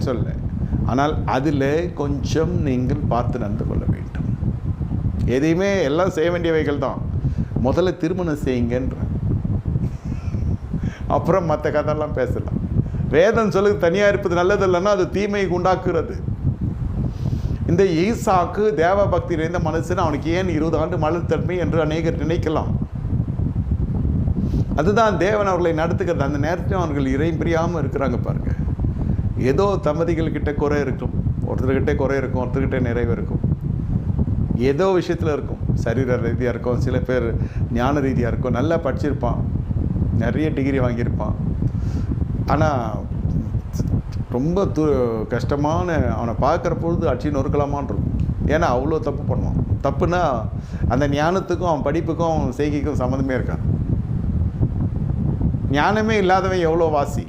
சொல்ல, ஆனால் அதில் கொஞ்சம் நீங்கள் பார்த்து நடந்து கொள்ள வேண்டும். எதையுமே எல்லாம் செய்ய வேண்டியவைகள் தான். முதல்ல திருமணம் செய்யுங்கன்ற, அப்புறம் மற்ற கதையெல்லாம் பேசலாம். வேதம் சொல்லுது தனியாக இருப்பது நல்லது இல்லைன்னா அது தீமையை உண்டாக்குறது. இந்த ஈசாக்கு தேவ பக்தி நிறைந்த மனுஷன், அவனுக்கு ஏன் 20 ஆண்டு மலர்த்தன்மை என்று அநேகர் நினைக்கலாம். அதுதான் தேவன் அவர்களை நடத்துகிறது. அந்த நேரத்தில் அவர்கள் இறை பிரியாமல் இருக்கிறாங்க பாருங்க. ஏதோ தம்பதிகள் கிட்ட குறை இருக்கும், ஒருத்தர்கிட்ட குறை இருக்கும், ஒருத்தர்கிட்ட நிறைவு இருக்கும், ஏதோ விஷயத்தில் இருக்கும். சரீர ரீதியாக இருக்கும், சில பேர் ஞான ரீதியாக இருக்கும், நல்லா படிச்சிருப்பான், நிறைய டிகிரி வாங்கியிருப்பான், ஆனால் ரொம்ப கஷ்டமான, அவனை பார்க்குற பொழுது அடிச்சு நொறுக்கலாமான் இருக்கும். ஏன்னா அவ்வளோ தப்பு பண்ணுவான். தப்புனா அந்த ஞானத்துக்கும் அவன் படிப்புக்கும் அவன் செய்கைக்கும் சம்மந்தமே இருக்காது. ஞானமே இல்லாதவன் எவ்வளோ வாசி.